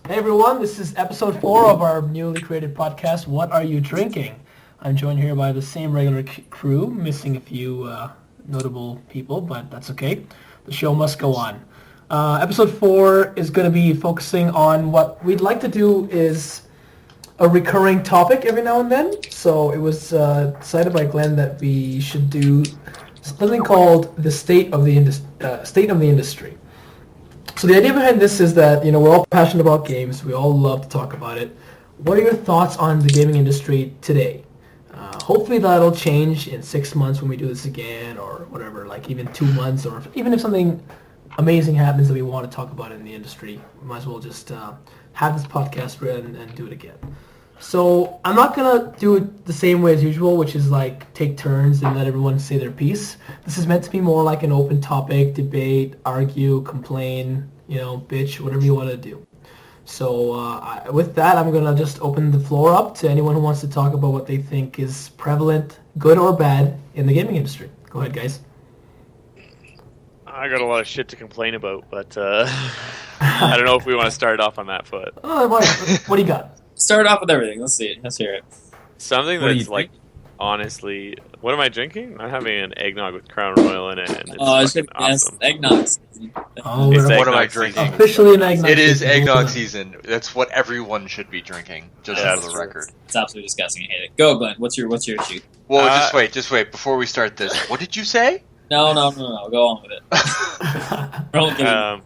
Hey everyone, this is episode 4 of our newly created podcast, What Are You Drinking? I'm joined here by the same regular crew, missing a few notable people, but that's okay. The show must go on. Episode 4 is going to be focusing on what we'd like to do is a recurring topic every now and then. So it was decided by Glenn that we should do something called the state of the industry. So the idea behind this is that, we're all passionate about games. We all love to talk about it. What are your thoughts on the gaming industry today? Hopefully that'll change in 6 months when we do this again, or whatever, like even 2 months, or even if something amazing happens that we want to talk about in the industry, we might as well just have this podcast and do it again. So I'm not going to do it the same way as usual, which is like take turns and let everyone say their piece. This is meant to be more like an open topic, debate, argue, complain, bitch, whatever you want to do. So with that, I'm going to just open the floor up to anyone who wants to talk about what they think is prevalent, good or bad, in the gaming industry. Go ahead, guys. I got a lot of shit to complain about, but I don't know if we want to start off on that foot. What do you got? Start off with everything. Let's see it. Let's hear it. Something that's like, honestly, what am I drinking? I'm having an eggnog with Crown Royal in it, and it's fucking awesome. Eggnog. Oh, what am I drinking? Officially an eggnog. It is eggnog season. That's what everyone should be drinking, just for the record. It's absolutely disgusting. I hate it. Go, Glenn. What's your issue? Well, just wait. Before we start this, what did you say? No. Go on with it.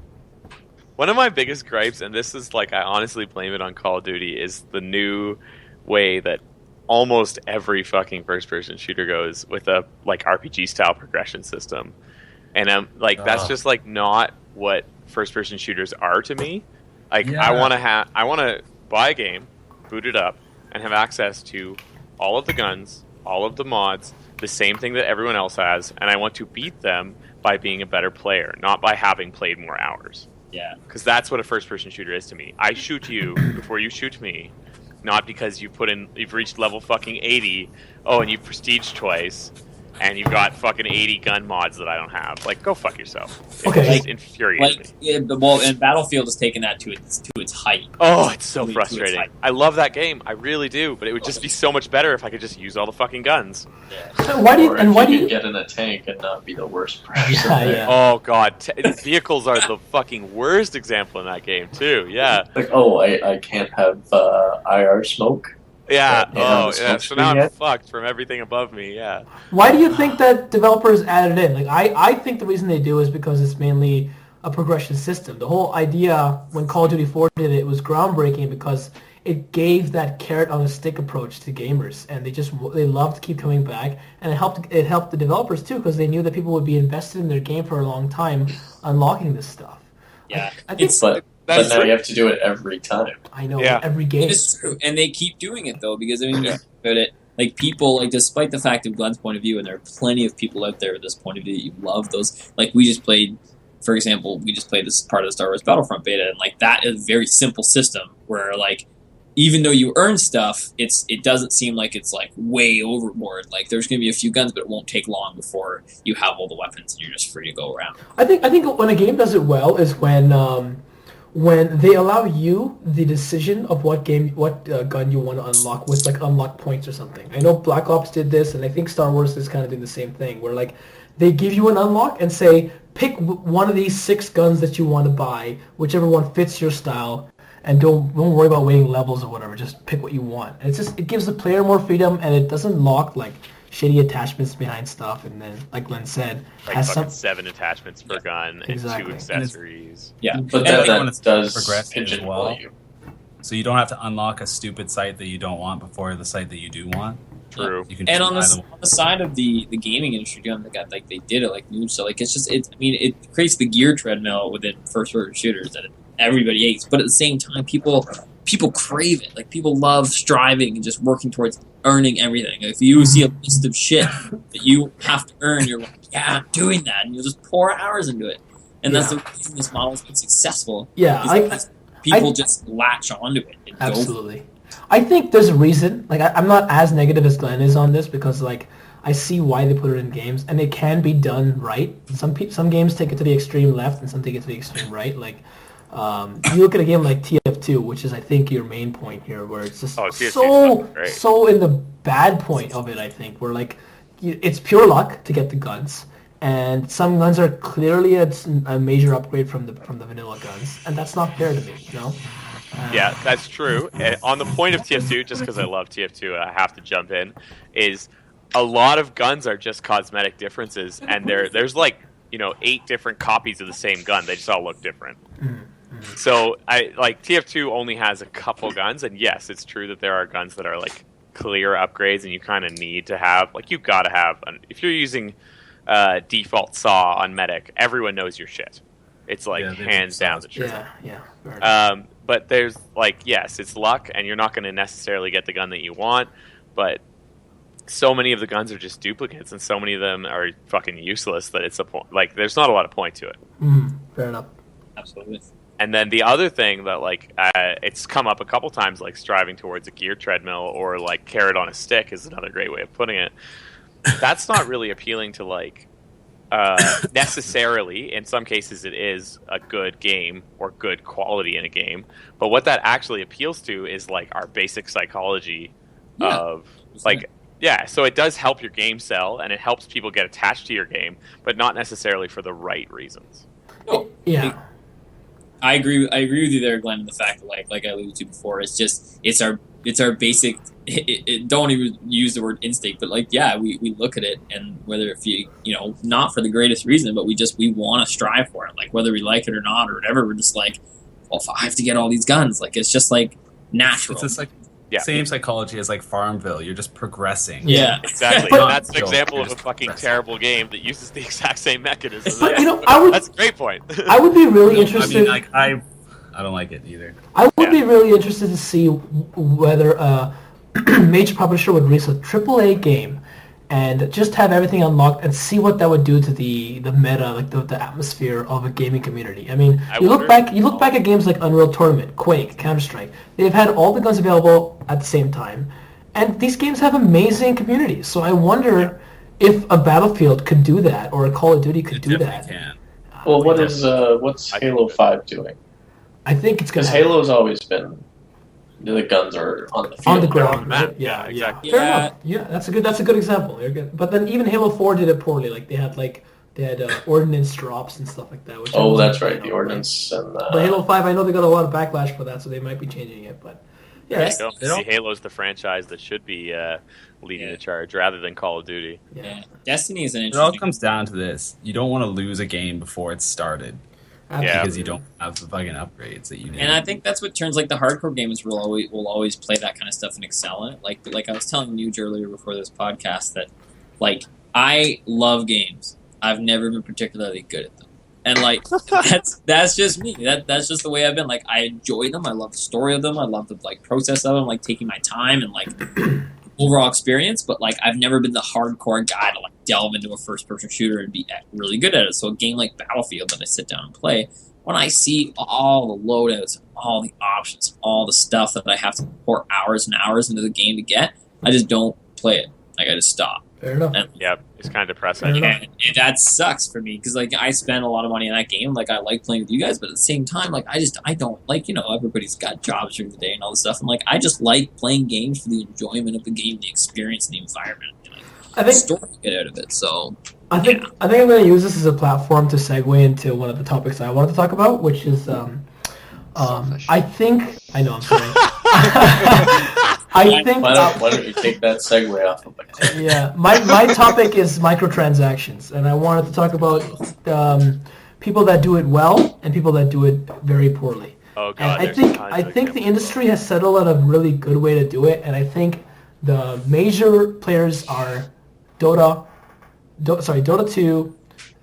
One of my biggest gripes, and this is like I honestly blame it on Call of Duty, is the new way that almost every fucking first-person shooter goes with a like RPG-style progression system, and that's just like not what first-person shooters are to me. Like I want to buy a game, boot it up, and have access to all of the guns, all of the mods, the same thing that everyone else has, and I want to beat them by being a better player, not by having played more hours. Yeah. Because that's what a first-person shooter is to me. I shoot you before you shoot me, not because you've reached level fucking 80, and you've prestiged twice, and you've got fucking 80 gun mods that I don't have. Like, go fuck yourself. It just infuriates me. Yeah, and Battlefield has taken that to its height. Oh, it's so frustrating. I love that game. I really do, but it would just be so much better if I could just use all the fucking guns. Yeah. So why do you get in a tank and not be the worst person? Yeah. Oh god, vehicles are the fucking worst example in that game too. Yeah. Like, I can't have IR smoke. Yeah. So now I'm fucked from everything above me. Yeah. Why do you think that developers added it in? Like, I think the reason they do is because it's mainly a progression system. The whole idea when Call of Duty 4 did it was groundbreaking because it gave that carrot on a stick approach to gamers, and they loved to keep coming back, and it helped the developers too because they knew that people would be invested in their game for a long time, unlocking this stuff. Yeah, I think but now you have to do it every time. I know, every game. It's true, and they keep doing it though because about it. Like people, despite the fact of Glenn's point of view, and there are plenty of people out there with this point of view that you love those. Like we just played, for example, this part of the Star Wars Battlefront beta, and like that is a very simple system where like even though you earn stuff, it doesn't seem like it's like way overboard. Like there's going to be a few guns, but it won't take long before you have all the weapons and you're just free to go around. I think when a game does it well is when they allow you the decision of what gun you want to unlock with like unlock points or something. I know Black Ops did this, and I think Star Wars is kind of doing the same thing, where like they give you an unlock and say pick one of these 6 guns that you want to buy, whichever one fits your style, and don't worry about waiting levels or whatever. Just pick what you want. And it gives the player more freedom, and it doesn't lock like shitty attachments behind stuff, and then, like Glenn said, has 7 attachments per gun and 2 accessories. But that does progressive as well. So you don't have to unlock a stupid site that you don't want before the site that you do want. True. You can and on the side of the gaming industry, they did it like new. So like it creates the gear treadmill within first-person shooters that everybody hates. But at the same time, people crave it. Like people love striving and just working towards earning everything. If you see a list of shit that you have to earn, you're like, yeah, I'm doing that, and you'll just pour hours into it. And that's the reason this model's been successful. Yeah, people just latch onto it. And absolutely. I think there's a reason. Like I'm not as negative as Glenn is on this because like I see why they put it in games, and it can be done right. Some games take it to the extreme left, and some take it to the extreme right. Like you look at a game like TF TF2, which is I think your main point here, where it's just TF2 is so in the bad point of it. I think where like it's pure luck to get the guns, and some guns are clearly a major upgrade from the vanilla guns, and that's not fair to me. Yeah, that's true. And on the point of TF2, just because I love TF2, I have to jump in. Is a lot of guns are just cosmetic differences, and there's like 8 different copies of the same gun. They just all look different. So I like TF2 only has a couple guns, and yes, it's true that there are guns that are like clear upgrades, and you kind of need to have you've got to have if you're using default saw on medic, everyone knows your shit. It's like hands down the truth. Yeah. But there's yes, it's luck, and you're not going to necessarily get the gun that you want, but so many of the guns are just duplicates, and so many of them are fucking useless that it's a point. Like, there's not a lot of point to it. Fair enough. Absolutely. And then the other thing that it's come up a couple times, like striving towards a gear treadmill or like carrot on a stick is another great way of putting it. That's not really appealing to necessarily. In some cases, it is a good game or good quality in a game. But what that actually appeals to is like our basic psychology of like. Yeah, so it does help your game sell, and it helps people get attached to your game, but not necessarily for the right reasons. No, I agree with you there, Glenn. The fact that like I alluded to before, it's our basic. Don't even use the word instinct, but we look at it, and whether if you not for the greatest reason, but we want to strive for it, like whether we like it or not or whatever. We're just like, well, if I have to get all these guns, like it's just like natural. It's just like. Same psychology as like Farmville. You're just progressing. Yeah, exactly. And that's an example of a fucking terrible game that uses the exact same mechanism. But that's a great point. I would be really interested. I don't like it either. I would be really interested to see whether a major publisher would release a AAA game and just have everything unlocked and see what that would do to the meta, like the atmosphere of a gaming community. I mean, you look back at games like Unreal Tournament, Quake, Counter-Strike. They've had all the guns available at the same time, and these games have amazing communities. So I wonder if a Battlefield could do that, or a Call of Duty could do that. Can. Well, what's Halo 5 doing? I think it's because Halo's always been the guns are on the field. On the ground, right? Yeah, exactly. Fair enough. Yeah, that's a good example. But then even Halo 4 did it poorly. Like they had ordnance drops and stuff like that. Which that's right, the ordnance and. But Halo 5, I know they got a lot of backlash for that, so they might be changing it. But yeah, see, Halo's the franchise that should be leading the charge rather than Call of Duty. Yeah, Destiny is an interesting. It all comes down to this: you don't want to lose a game before it's started. Because you don't have the fucking upgrades that you need. And I think that's what turns the hardcore gamers will always play that kind of stuff and excel in it. Like I was telling Nuge earlier before this podcast that I love games. I've never been particularly good at them. And that's just me. That's just the way I've been. Like I enjoy them. I love the story of them. I love the process of them, taking my time and overall experience, but I've never been the hardcore guy to delve into a first-person shooter and be really good at it. So a game like Battlefield that I sit down and play, when I see all the loadouts, all the options, all the stuff that I have to pour hours and hours into the game to get, I just don't play it. I just stop. Fair enough. It's kind of depressing. And that sucks for me because I spend a lot of money in that game. I like playing with you guys, but at the same time, I don't everybody's got jobs during the day and all this stuff. And I just like playing games for the enjoyment of the game, the experience, and the environment. I think the story you get out of it. So I think I'm going to use this as a platform to segue into one of the topics I wanted to talk about, which is I think I know I'm sorry. I think. Why don't you take that segue off of it? Yeah, my topic is microtransactions, and I wanted to talk about people that do it well and people that do it very poorly. Oh God! And I think the industry has settled on a really good way to do it, and I think the major players are Dota 2,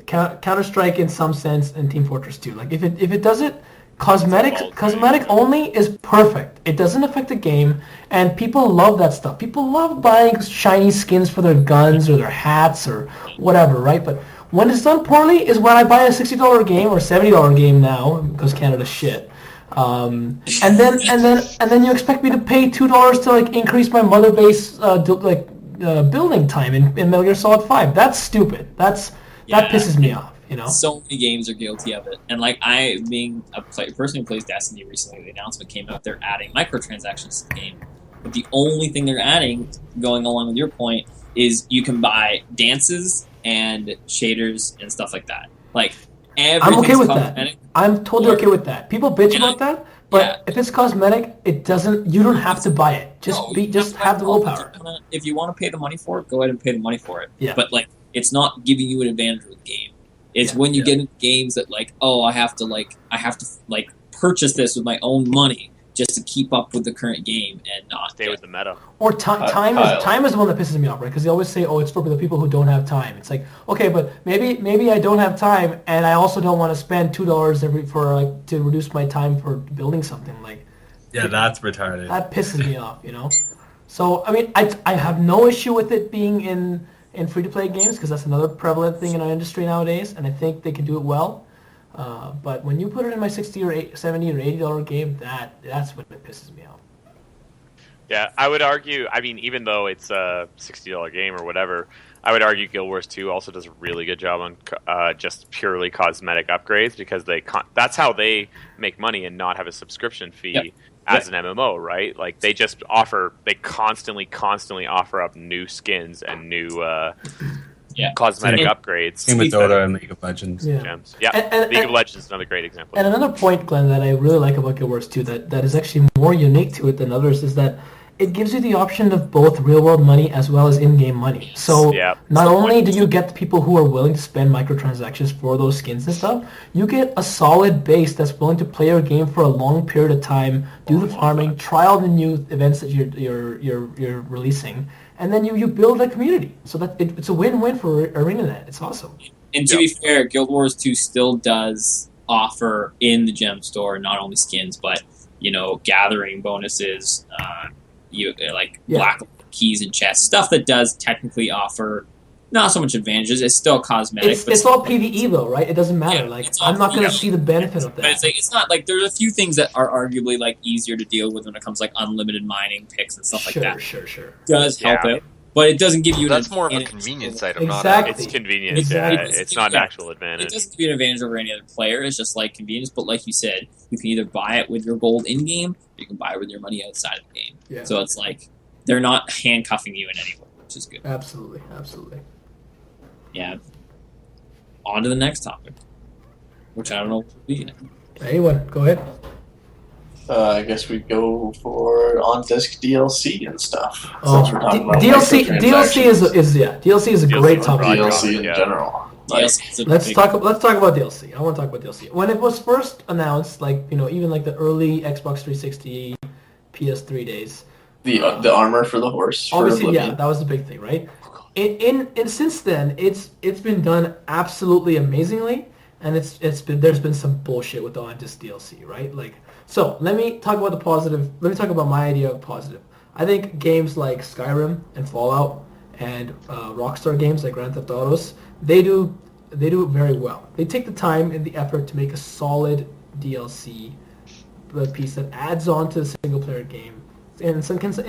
Counter-Strike in some sense, and Team Fortress 2. If it does it. Cosmetic only is perfect. It doesn't affect the game, and people love that stuff. People love buying shiny skins for their guns or their hats or whatever, right? But when it's done poorly is when I buy a $60 game or $70 game now because Canada's shit. And then you expect me to pay $2 to increase my mother base building time in Metal Gear Solid 5. That's stupid. That pisses me off. So many games are guilty of it, and like I, being a person who plays Destiny, recently the announcement came out they're adding microtransactions to the game. But the only thing they're adding, going along with your point, is you can buy dances and shaders and stuff like that. Like I'm okay with that. I'm totally okay with that. People bitch about that, but if it's cosmetic, it doesn't. You don't have to buy it. Just have the willpower. If you want to pay the money for it, go ahead and pay the money for it. Yeah. But like, it's not giving you an advantage with the game. It's when you get into games that like, oh, I have to purchase this with my own money just to keep up with the current game and not stay with the meta. Or time is the one that pisses me off, right? Because they always say, oh, it's for the people who don't have time. It's like, okay, but maybe I don't have time, and I also don't want to spend $2 to reduce my time for building something. Like, that's retarded. That pisses me off, So I mean, I have no issue with it being in free-to-play games because that's another prevalent thing in our industry nowadays, and I think they can do it well. But when you put it in my $60 or $70 or $80 game, that's when it pisses me off. Yeah, I would argue. I mean, even though it's a $60 game or whatever, I would argue Guild Wars 2 also does a really good job on just purely cosmetic upgrades because that's how they make money and not have a subscription fee as an MMO, right? Like they constantly offer up new skins and new cosmetic upgrades. Same with Dota and League of Legends. Gems. Yeah, League of Legends is another great example. And another point, Glenn, that I really like about Guild Wars 2 that is actually more unique to it than others is that it gives you the option of both real-world money as well as in-game money. So not only do you get the people who are willing to spend microtransactions for those skins and stuff, you get a solid base that's willing to play your game for a long period of time, do the farming, try all the new events that you're releasing, and then you build a community. So that it's a win-win for ArenaNet. It's awesome. And to be fair, Guild Wars 2 still does offer in the gem store not only skins, but gathering bonuses. Black keys and chests, stuff that does technically offer not so much advantages. It's still cosmetic. It's all PvE though, right? It doesn't matter. I'm not going to see the benefit of that. But it's not like there's a few things that are arguably easier to deal with when it comes to unlimited mining picks and stuff like that. Sure. Does help it, but it doesn't give you. That's more of a convenience item. Exactly. It's convenience. Exactly. It's not an actual advantage. It doesn't give you an advantage over any other player. It's just like convenience. But like you said, you can either buy it with your gold in game, or you can buy it with your money outside of the game. Yeah. So it's like they're not handcuffing you in any way, which is good. Absolutely. Yeah. On to the next topic, which I don't know what will be. Anyone, go ahead. I guess we go for on-disc DLC and stuff. Since we're talking about DLC is a great topic. DLC in general. Let's talk about DLC. I want to talk about DLC. When it was first announced, even the early Xbox 360, PS3 days. The armor for the horse. Obviously, that was the big thing, right? And since then, it's been done absolutely amazingly, and there's been some bullshit with the on-disc DLC, right? So let me talk about the positive. Let me talk about my idea of positive. I think games like Skyrim and Fallout and Rockstar games like Grand Theft Autos, they do it very well. They take the time and the effort to make a solid DLC piece that adds on to the single-player game. And in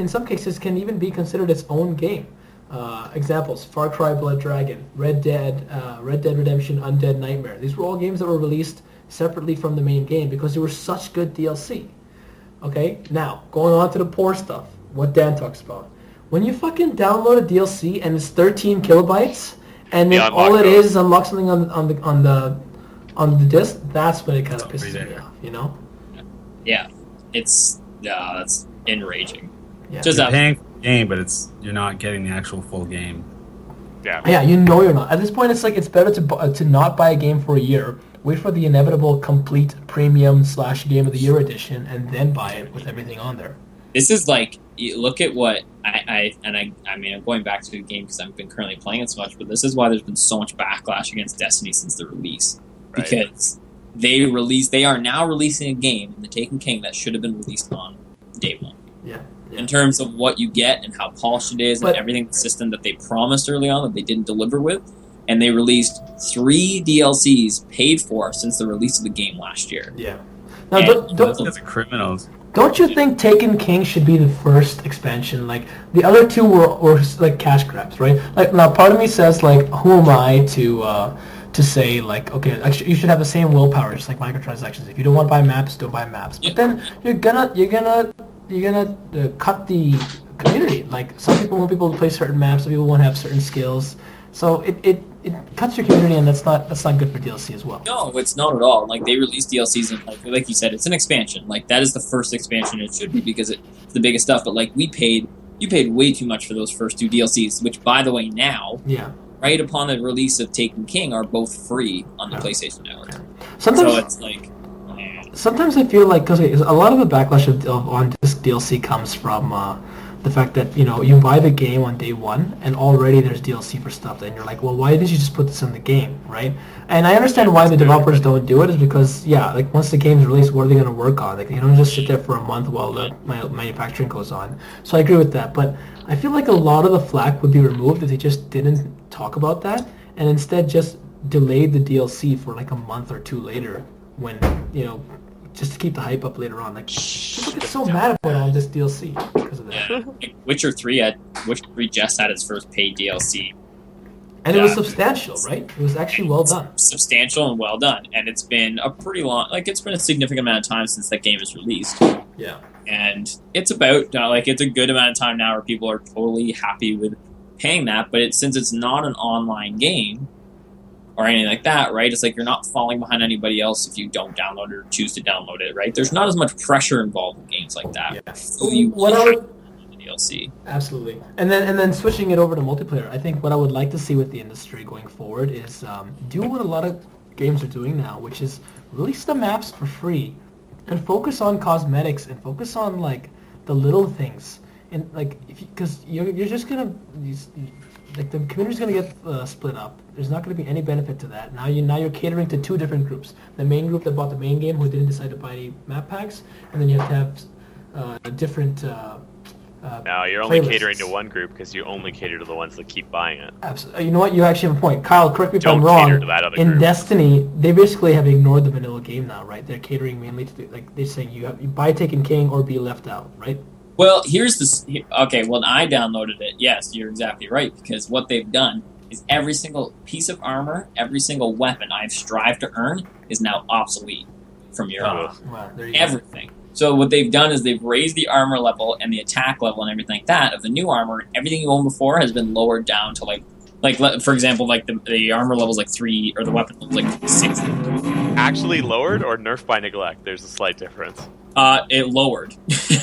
some cases can even be considered its own game. Examples: Far Cry Blood Dragon, Red Dead Redemption, Undead Nightmare. These were all games that were released separately from the main game because they were such good DLC. Okay, now going on to the poor stuff, what Dan talks about. When you fucking download a DLC and it's 13 kilobytes, and then all it is unlock something on the disc, that's when it kind of pisses me off, Yeah, that's enraging. Yeah. Just you're paying for the game, but you're not getting the actual full game. Yeah, you're not. At this point, it's better to not buy a game for a year, wait for the inevitable complete premium / Game of the Year edition, and then buy it with everything on there. This is look at what I mean, I'm going back to the game because I've been currently playing it so much, but this is why there's been so much backlash against Destiny since the release. Right. Because they are now releasing a game in the Taken King that should have been released on day one. Yeah. In terms of what you get and how polished it is and everything, the system that they promised early on that they didn't deliver with. And they released 3 DLCs paid for since the release of the game last year. Yeah. Now, those are criminals. Don't you think Taken King should be the first expansion? The other 2 were cash grabs, right? Now part of me says who am I to say like, okay, actually, you should have the same willpower, just like microtransactions. If you don't want to buy maps, don't buy maps. But then you're gonna cut the community. Like some people want people to play certain maps, some people want to have certain skills. So it cuts your community, and that's not good for DLC as well. No, it's not at all. Like they release DLCs, and like you said, it's an expansion. Like that is the first expansion it should be because it's the biggest stuff. But like you paid way too much for those first 2 DLCs, which by the way now, right upon the release of Taken King, are both free on the PlayStation Network. Sometimes, so it's like, man. Sometimes I feel like because a lot of the backlash of on disc DLC comes from the fact that you buy the game on day one and already there's DLC for stuff, and you're like, well, why didn't you just put this in the game, right? And I understand why the developers don't do it is because like once the game's released, what are they going to work on? Like you don't just sit there for a month while the manufacturing goes on. So I agree with that, but I feel like a lot of the flack would be removed if they just didn't talk about that and instead just delayed the DLC for like a month or 2 later when just to keep the hype up later on. Like people get so mad about all this DLC because of that. Yeah. Like Witcher 3 just had its first paid DLC. And it was substantial, right? It was actually well done. Substantial and well done. And it's been a pretty long, it's been a significant amount of time since that game is released. Yeah. And it's about, it's a good amount of time now where people are totally happy with paying that, but since it's not an online game or anything like that, right? It's like you're not falling behind anybody else if you don't download it or choose to download it, right? There's not as much pressure involved in games like that. Yeah. So you DLC. Absolutely. And then switching it over to multiplayer, I think what I would like to see with the industry going forward is do what a lot of games are doing now, which is release the maps for free and focus on cosmetics and focus on like the little things. And like because you're just gonna like the community's gonna get split up. There's not gonna be any benefit to that. Now you're catering to 2 different groups: the main group that bought the main game who didn't decide to buy any map packs, and then you have to have different. No, you're only catering to one group because you only cater to the ones that keep buying it. Absolutely. You know what? You actually have a point. Kyle, correct me if Don't I'm wrong. cater to that other In group. Destiny, they basically have ignored the vanilla game now, right? They're catering mainly to they're saying you buy Taken King or be left out, right? Well, here's this. Okay, well, I downloaded it. Yes, you're exactly right, because what they've done is every single piece of armor, every single weapon I've strived to earn is now obsolete from your own. Wow, there you go. Everything. So what they've done is they've raised the armor level and the attack level and everything like that of the new armor. Everything you owned before has been lowered down to like for example, like the armor level's like 3, or the weapon level's like 6. Actually lowered or nerfed by neglect? There's a slight difference. It lowered.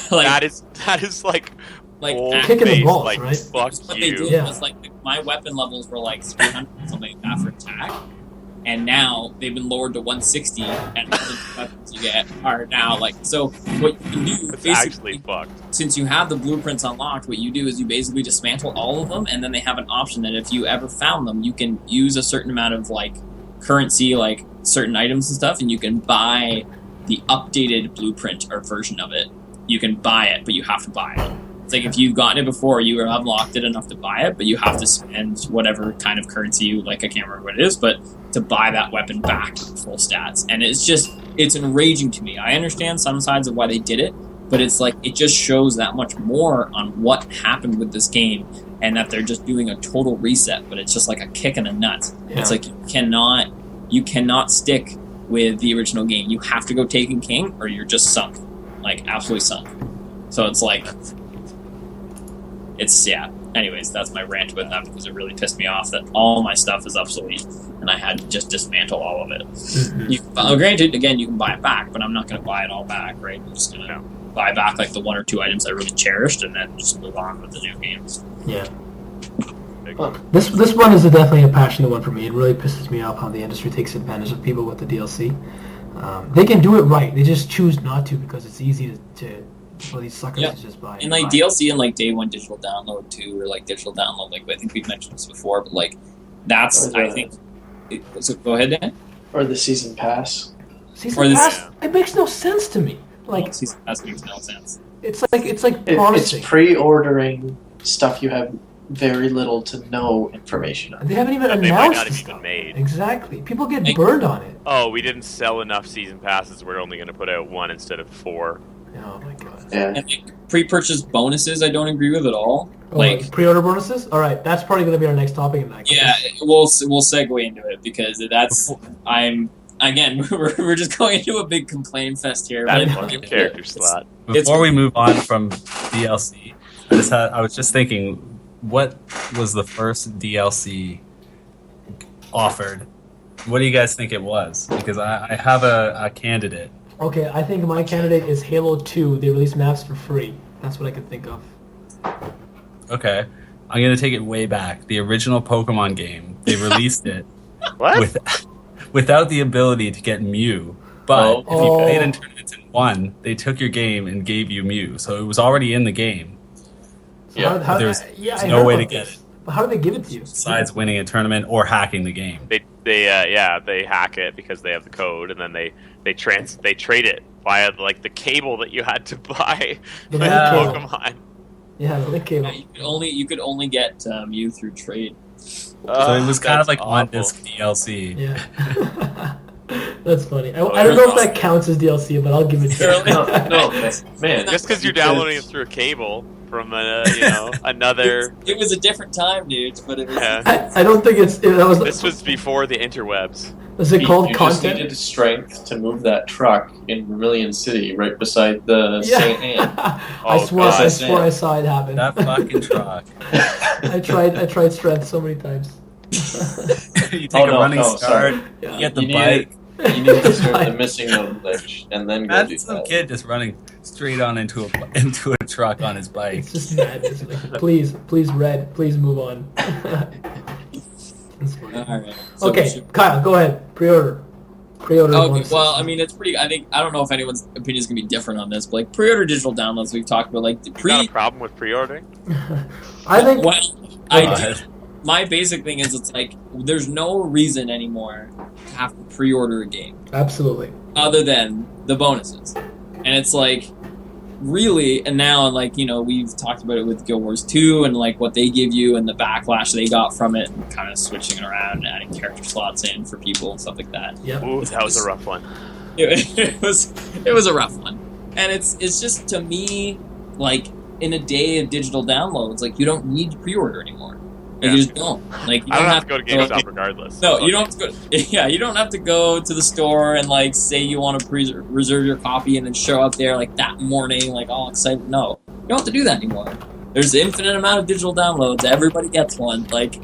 That is like kicking the balls, like, right? Fuck what you. they did was like my weapon levels were like 300 something like that for attack, and now they've been lowered to 160, and the weapons you get are now like so. What you can do It's basically, actually fucked. since you have the blueprints unlocked, what you do is you basically dismantle all of them, and then they have an option that if you ever found them, you can use a certain amount of like currency, like certain items and stuff, and you can buy the updated blueprint or version of it. You can buy it, but you have to buy it. It's like if you've gotten it before, you have unlocked it enough to buy it, but you have to spend whatever kind of currency you like. I can't remember what it is, but to buy that weapon back to full stats. And it's enraging to me. I understand some sides of why they did it, but it's like it just shows that much more on what happened with this game, and that they're just doing a total reset. But it's just like a kick in the nuts. Yeah. It's like you cannot stick with the original game. You have to go Taken King, or you're just sunk, like absolutely sunk. So it's like, yeah. Anyways, that's my rant about that because it really pissed me off that all my stuff is obsolete and I had to just dismantle all of it. Mm-hmm. Granted, again, you can buy it back, but I'm not going to buy it all back, right? I'm just going to buy back like the 1 or 2 items I really cherished and then just move on with the new games. Yeah. This one is definitely a passionate one for me. It really pisses me off how the industry takes advantage of people with the DLC. They can do it right. They just choose not to because it's easy for these suckers to just buy. And like DLC and like day 1 digital download too, or like digital download, like I think we've mentioned this before, but like that's I think. So go ahead, Dan. Or the season pass. Season pass. It makes no sense to me. Like season pass makes no sense. It's like promising. It's pre-ordering stuff you have very little to no information on. They haven't even announced They might not the have stuff. even made. Exactly. People get burned on it. Oh, we didn't sell enough season passes. We're only going to put out 1 instead of 4. Oh my god. Yeah. And like, pre-purchase bonuses, I don't agree with at all. Like pre-order bonuses. All right, that's probably going to be our next topic in that case. Yeah, we'll segue into it because we're just going into a big complaint fest here. That but fucking character slot. Before we move on from DLC, I was just thinking, what was the first DLC offered? What do you guys think it was? Because I have a candidate. Okay, I think my candidate is Halo 2. They released maps for free. That's what I could think of. Okay, I'm gonna take it way back. The original Pokemon game. They released it What? without the ability to get Mew. But if you played in tournaments and won, they took your game and gave you Mew. So it was already in the game. So how, There's I no heard way about to get this. it. But how did they give it to you? Besides winning a tournament or hacking the game. They hack it because they have the code, and then they trade it via like the cable that you had to buy The with link cable. Pokemon. Yeah, the link cable. you could only get Mew through trade. So it was kind of like awful. on-disc DLC. Yeah. That's funny. I don't know if that counts as DLC, but I'll give it to you. No, man. Just because you're downloading it through a cable from another. It was a different time, dude. But it was. Yeah. I don't think This was before the interwebs. Was it called You just content? needed strength to move that truck in Vermilion City, right beside the St. Anne. I swore God. I saw it happen. That fucking truck. I tried strength so many times. You take a running start, sorry. Yeah. you get the You bike. You need to start the missing node glitch, and then go do That's some that. kid just running straight on into a truck on his bike. It's just madness. Like, please, Red, please move on. That's funny. All right. So Okay, Kyle, go ahead. Pre-order. Okay, bonuses. well, I mean, it's pretty. I don't know if anyone's opinion is gonna be different on this, but like pre-order digital downloads, we've talked about like the Not a problem with pre-ordering. I think My basic thing is it's like there's no reason anymore to have to pre-order a game absolutely. other than the bonuses, and it's like really, and now like we've talked about it with Guild Wars 2 and like what they give you and the backlash they got from it, and kind of switching it around and adding character slots in for people and stuff like that. Yep. Ooh, that was a rough one. It was a rough one, and it's just to me like in a day of digital downloads, like you don't need to pre-order anymore. Like, you just don't. Like you I don't have to go to GameStop regardless. No, you don't have to go. Yeah, you don't have to go to the store and like say you want to reserve your copy and then show up there like that morning, like all excited. No, you don't have to do that anymore. There's an infinite amount of digital downloads. Everybody gets one. Like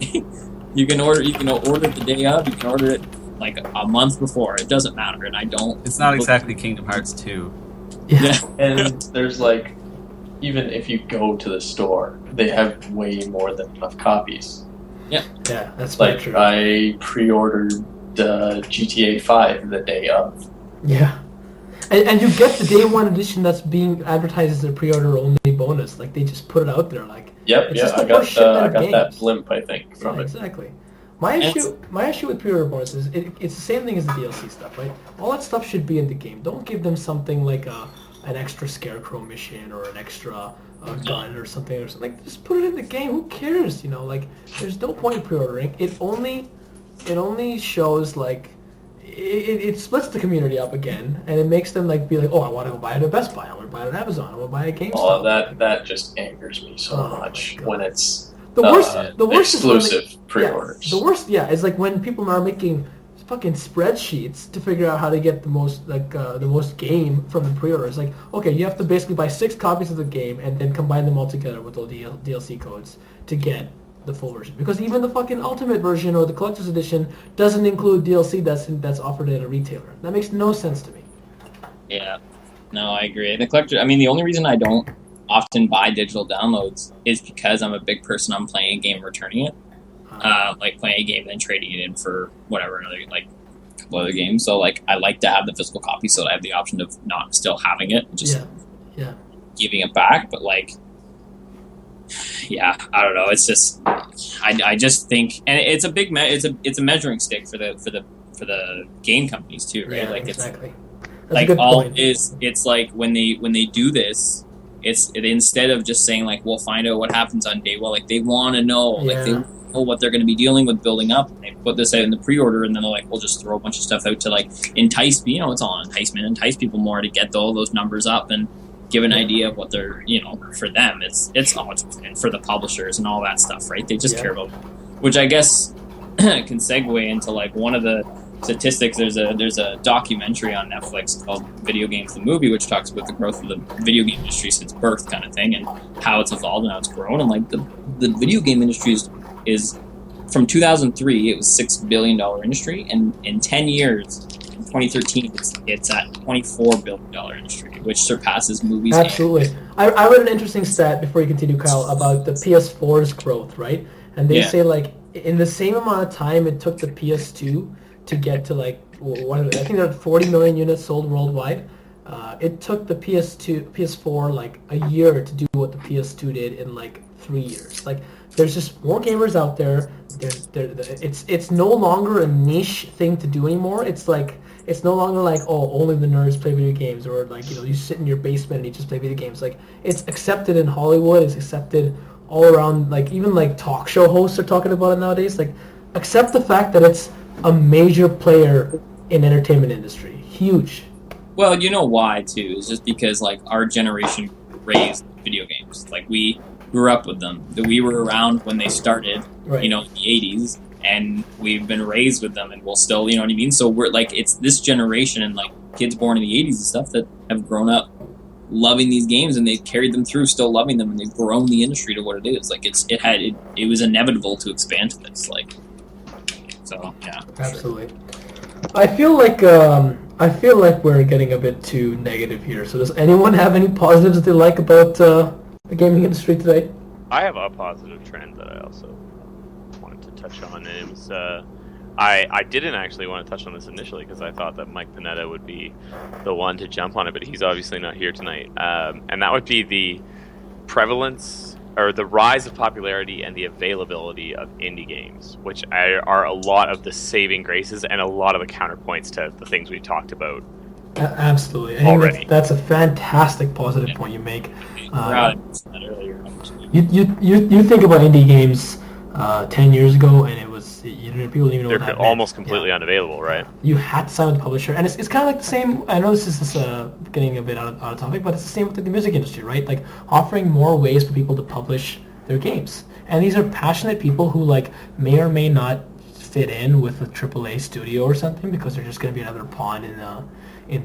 you can order it the day of. You can order it like a month before. It doesn't matter, and I don't. It's not exactly Kingdom Hearts 2. Yeah. And there's like, even if you go to the store, they have way more than enough copies. Yeah, that's very Like true. I pre-ordered GTA 5 the day of. Yeah. And you get the day one edition that's being advertised as a pre-order only bonus. Like they just put it out there. Like Yep, It's yeah, just the I got worst shit out of that games. blimp, I think, from yeah, it. exactly. My issue with pre-order bonuses, it's the same thing as the DLC stuff, right? All that stuff should be in the game. Don't give them something like an extra scarecrow mission or an extra gun or something. Like just put it in the game. Who cares? Like there's no point in pre-ordering. It only shows like it splits the community up again, and it makes them like be like, oh, I want to go buy it at Best Buy. I want to buy it at Amazon. I want to buy it at GameStop. Oh, that just angers me so Oh, much my God. when it's The worst exclusive is when pre-orders. the worst, is like when people are making fucking spreadsheets to figure out how to get the most game from the pre-orders. Like, okay, you have to basically buy 6 copies of the game and then combine them all together with all the DLC codes to get the full version. Because even the fucking ultimate version or the collector's edition doesn't include DLC that's offered at a retailer. That makes no sense to me. Yeah, no, I agree. The collector. I mean, the only reason I don't often buy digital downloads is because I'm a big person on playing a game and returning it. Like playing a game and then trading it in for whatever another like a couple other games. So like I like to have the physical copy so that I have the option of not still having it, just giving it back. But like, yeah, I don't know. It's just I just think, and it's a big it's a measuring stick for the game companies too, right? Yeah, like exactly. That's like a good all point. it is. It's like when they do this. Instead of just saying like we'll find out what happens on day one, like they want to know, like they know what they're going to be dealing with building up. And they put this out in the pre-order, and then they're like, we'll just throw a bunch of stuff out to like entice, it's all enticement, entice people more to get all those numbers up, and give an idea of what they're, for them, it's and for the publishers and all that stuff, right? They just care about, which I guess can segue into like one of the statistics. There's a documentary on Netflix called Video Games the Movie, which talks about the growth of the video game industry since birth, kind of thing, and how it's evolved and how it's grown. And like the video game industry is from 2003, it was $6 billion industry, and in 10 years, in 2013, it's at $24 billion industry, which surpasses movies. Absolutely. I read an interesting stat before you continue, Kyle, about the PS4's growth, right? And they say like in the same amount of time it took the PS2 to get to like I think there are 40 million units sold worldwide. It took the PS4 like a year to do what the PS2 did in like 3 years. Like there's just more gamers out there. It's no longer a niche thing to do anymore. It's no longer like, oh, only the nerds play video games, or like, you sit in your basement and you just play video games. Like it's accepted in Hollywood. It's accepted all around. Like even like talk show hosts are talking about it nowadays. Like accept the fact that it's a major player in entertainment industry. Huge. Well, you know why too? It's just because like our generation raised video games. Like we grew up with them. We were around when they started, right. In the 80s, and we've been raised with them, and we'll still, you know what I mean? So we're like, it's this generation and like kids born in the 80s and stuff that have grown up loving these games, and they've carried them through, still loving them, and they've grown the industry to what it is. Like it was inevitable to expand to this. Like, so yeah. Absolutely. I feel like we're getting a bit too negative here. So does anyone have any positives they like about the gaming industry today? I have a positive trend that I also wanted to touch on, and it was I didn't actually want to touch on this initially because I thought that Mike Panetta would be the one to jump on it, but he's obviously not here tonight. And that would be the prevalence or the rise of popularity and the availability of indie games, which are a lot of the saving graces and a lot of the counterpoints to the things we talked about. Absolutely. I think that's a fantastic positive point you make. You think about indie games 10 years ago, and it was people didn't even know what that meant. They're almost completely unavailable, right? You had to sign with the publisher, and it's kind of like the same. I know this is getting a bit out of topic, but it's the same with the music industry, right? Like offering more ways for people to publish their games, and these are passionate people who like may or may not fit in with a AAA studio or something because they're just going to be another pawn in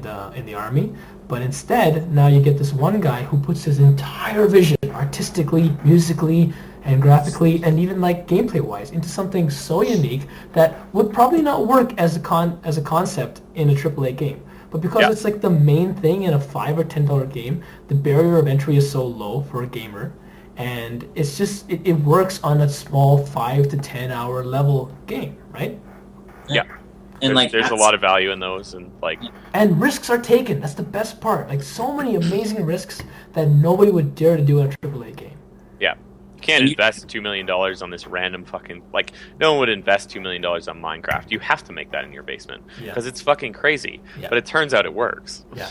the army. But instead, now you get this one guy who puts his entire vision, artistically, musically, and graphically, and even like gameplay-wise, into something so unique that would probably not work as a concept in a AAA game. But because it's like the main thing in a $5 or $10 game, the barrier of entry is so low for a gamer, and it's just it works on a small 5 to 10 hour level game, right? Yeah. And there's a lot of value in those, and risks are taken. That's the best part. Like so many amazing risks that nobody would dare to do in a AAA game. Yeah, you can't invest $2 million on this random fucking no one would invest $2 million on Minecraft. You have to make that in your basement because it's fucking crazy. Yeah. But it turns out it works. Yeah.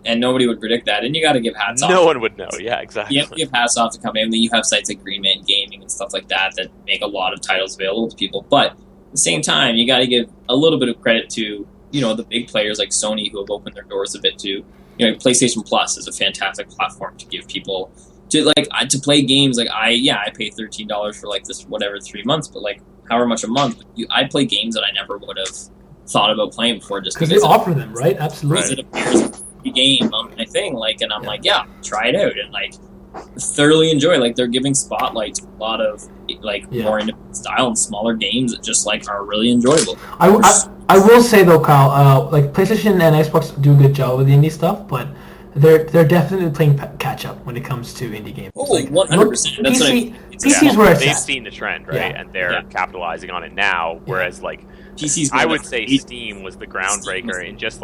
And nobody would predict that, and you got to give hats off. No one would know. Yeah, exactly. You have to give hats off to company. I mean, you have sites like Green Man Gaming and stuff like that make a lot of titles available to people, but at the same time, you got to give a little bit of credit to, the big players like Sony who have opened their doors a bit to, PlayStation Plus is a fantastic platform to give people to play games. Like I pay $13 for this 3 months, but however much a month, I play games that I never would have thought about playing before just because they offer them, right? Absolutely. It appears as a game on my thing, and I'm try it out and thoroughly enjoy. They're giving spotlight to a lot of more independent style and smaller games that just are really enjoyable. I will say though, Kyle, PlayStation and Xbox do a good job with the indie stuff, but they're definitely playing catch up when it comes to indie games. Oh, 100%. That's PC's where it's they've at. seen the trend, right? Yeah. And they're capitalizing on it now. Whereas PC's, I would say Steam was the groundbreaker and just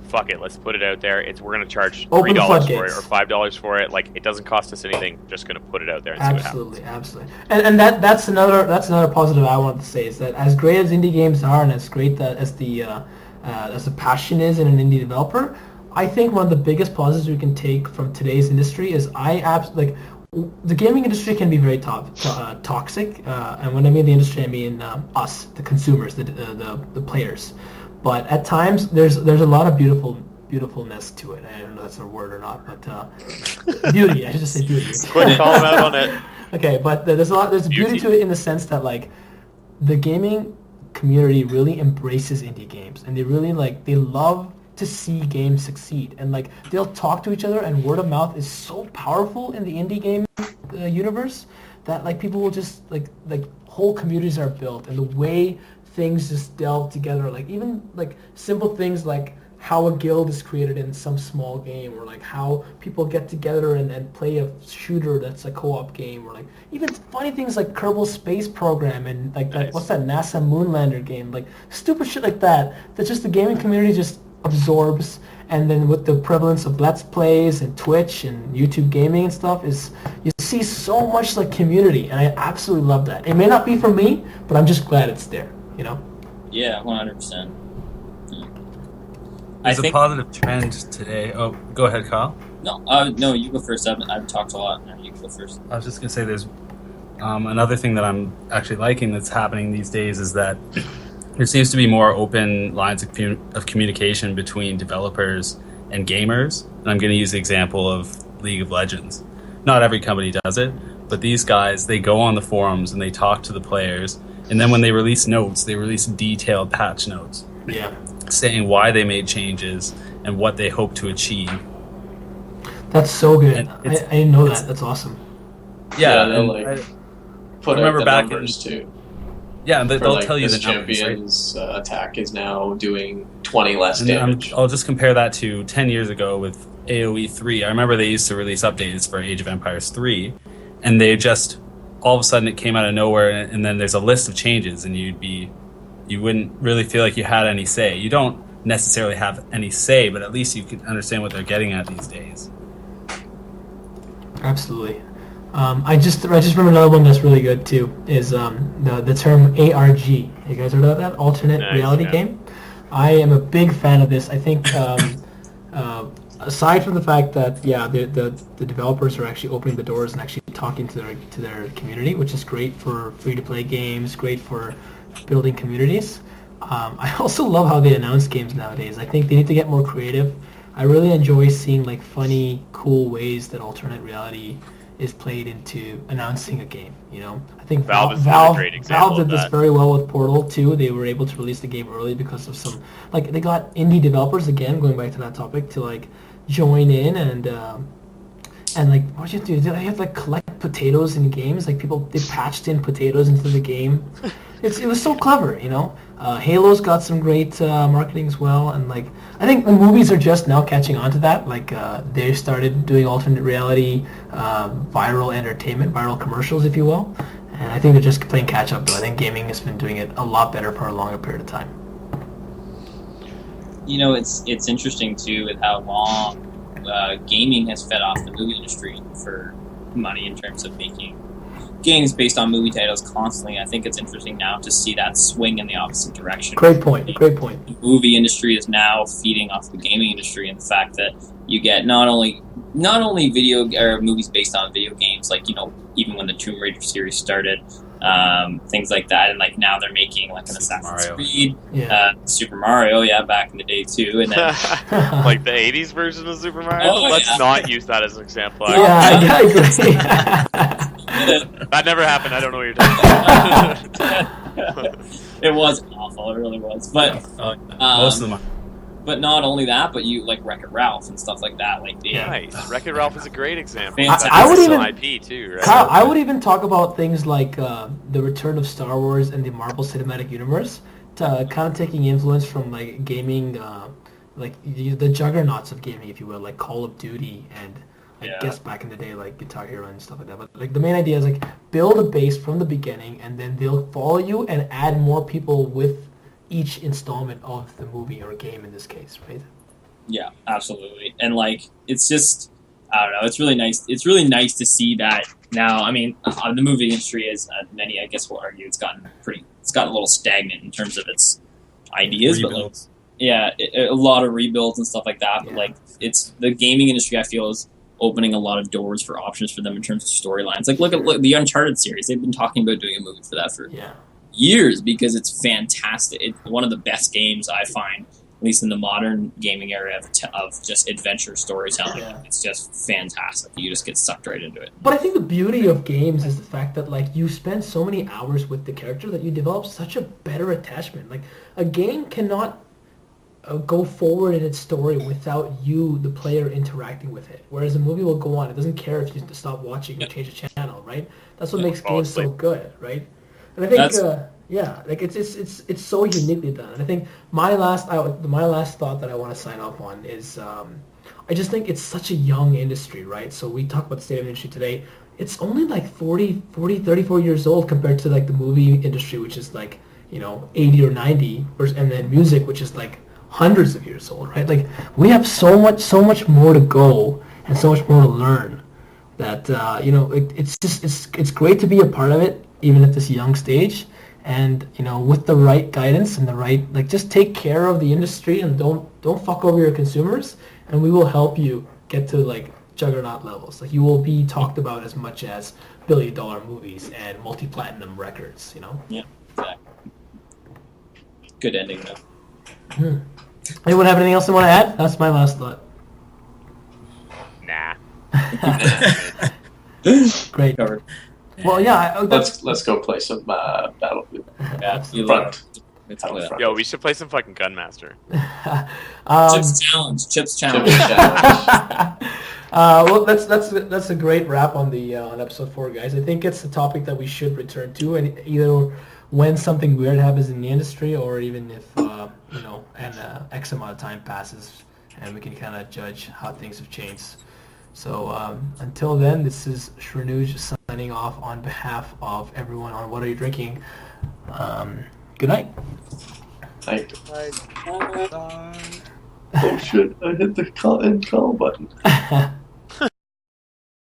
fuck it, let's put it out there. We're going to charge $3 for it or $5 for it. It doesn't cost us anything. Just going to put it out there and see what happens. Absolutely. And that's another positive I wanted to say is that as great as indie games are and as great as the passion is in an indie developer, I think one of the biggest positives we can take from today's industry is the gaming industry can be very toxic, and when I mean the industry, I mean us, the consumers, the players. But at times, there's a lot of beautiful beautifulness to it. I don't know if that's a word or not, but beauty. I should just say beauty. Quit calling out on it. Okay, but there's beauty to it in the sense that like the gaming community really embraces indie games, and they love to see games succeed, and like they'll talk to each other, and word of mouth is so powerful in the indie game universe that like people will just like whole communities are built, and the way things just delve together, like even like simple things like how a guild is created in some small game, or like how people get together and play a shooter that's a co-op game, or like even funny things like Kerbal Space Program and like that, what's that NASA Moonlander game, like stupid shit like that just the gaming community just absorbs. And then with the prevalence of Let's Plays and Twitch and YouTube gaming and stuff, is you see so much like community, and I absolutely love that. It may not be for me, but I'm just glad it's there, you know? Yeah, 100%. There's a positive trend today. Oh, go ahead, Kyle. No, you go first. I've talked a lot. No, you go first. I was just going to say there's another thing that I'm actually liking that's happening these days is that there seems to be more open lines of communication between developers and gamers. And I'm going to use the example of League of Legends. Not every company does it, but these guys, they go on the forums and they talk to the players. And then when they release notes, they release detailed patch notes. Yeah. Saying why they made changes and what they hope to achieve. That's so good. I didn't know that. That's awesome. Yeah, they'll like put remember out the back numbers too. Yeah, and they'll tell you the numbers. Champion's attack is now doing 20 less damage. I'll just compare that to 10 years ago with AoE 3. I remember they used to release updates for Age of Empires 3, and they just all of a sudden it came out of nowhere, and then there's a list of changes, and you wouldn't really feel like you had any say. You don't necessarily have any say, but at least you can understand what they're getting at these days. Absolutely. I just remember another one that's really good too, is the term ARG. You guys heard of that? Alternate reality game? I am a big fan of this. I think aside from the fact that the developers are actually opening the doors and actually talking to their community, which is great for free-to-play games, great for building communities. I also love how they announce games nowadays. I think they need to get more creative. I really enjoy seeing like funny, cool ways that alternate reality is played into announcing a game. You know, I think Valve did this very well with Portal 2. They were able to release the game early because of some like they got indie developers, again going back to that topic, to like join in and like what did you do? They have like collect potatoes in games. Like they patched in potatoes into the game. It was so clever, you know. Halo's got some great marketing as well, and like I think the movies are just now catching on to that. Like they started doing alternate reality, viral entertainment, viral commercials, if you will. And I think they're just playing catch up. Though I think gaming has been doing it a lot better for a longer period of time. You know, it's interesting too with how long gaming has fed off the movie industry for money in terms of making games based on movie titles constantly. I think it's interesting now to see that swing in the opposite direction. Great point. The movie industry is now feeding off the gaming industry, and the fact that you get not only video or movies based on video games, like, you know, even when the Tomb Raider series started, things like that, and like now they're making like an Assassin's Creed, Super Mario, back in the day too, and then like the 80s version of Super Mario. Let's not use that as an example. I agree. That never happened. I don't know what you're talking about. It was awful. It really was. But most of them. But not only that, but you like Wreck-It Ralph and stuff like that. Like nice. Wreck-It Ralph is a great example. I would even IP too, right? Kyle, I would even talk about things like the return of Star Wars and the Marvel Cinematic Universe, to kind of taking influence from like gaming, like the juggernauts of gaming, if you will, like Call of Duty and. I guess back in the day, like Guitar Hero and stuff like that. But like the main idea is like build a base from the beginning, and then they'll follow you and add more people with each installment of the movie or game in this case, right? Yeah, absolutely. And like it's just, I don't know. It's really nice. It's really nice to see that now. I mean, the movie industry, as many I guess will argue, it's gotten a little stagnant in terms of its ideas, rebuilds. But like, a lot of rebuilds and stuff like that. But like it's the gaming industry, I feel, is opening a lot of doors for options for them in terms of storylines. Like, look at the Uncharted series. They've been talking about doing a movie for that for years because it's fantastic. It's one of the best games I find least in the modern gaming area of just adventure storytelling. Yeah. It's just fantastic. You just get sucked right into it. But I think the beauty of games is the fact that like you spend so many hours with the character that you develop such a better attachment. Like a game cannot go forward in its story without you, the player, interacting with it. Whereas a movie will go on. It doesn't care if you stop watching or change the channel, right? That's what makes games so good, right? And I think, like it's so uniquely done. And I think my last thought that I want to sign off on is I just think it's such a young industry, right? So we talk about the state of the industry today. It's only like 34 years old compared to like the movie industry, which is like, 80 or 90, and then music, which is like hundreds of years old, right? Like we have so much more to go and so much more to learn that it's great to be a part of it, even at this young stage. And with the right guidance and the right, like, just take care of the industry and don't fuck over your consumers, and we will help you get to like juggernaut levels. Like you will be talked about as much as billion-dollar movies and multi-platinum records. Yeah, exactly. Good ending though. Anyone have anything else they want to add? That's my last thought. Nah. Great. Covered. Well, yeah. Let's go play some Battlefield. Yeah, you Front. It's clear. Front. Yo, we should play some fucking Gunmaster. Chips challenge. Chips challenge. Well, that's a great wrap on the on episode 4, guys. I think it's a topic that we should return to, and either when something weird happens in the industry, or even if X amount of time passes, and we can kind of judge how things have changed. So until then, this is Shrenuj signing off on behalf of everyone on What Are You Drinking. Good night. Thank you. Oh shit! I hit the end call button.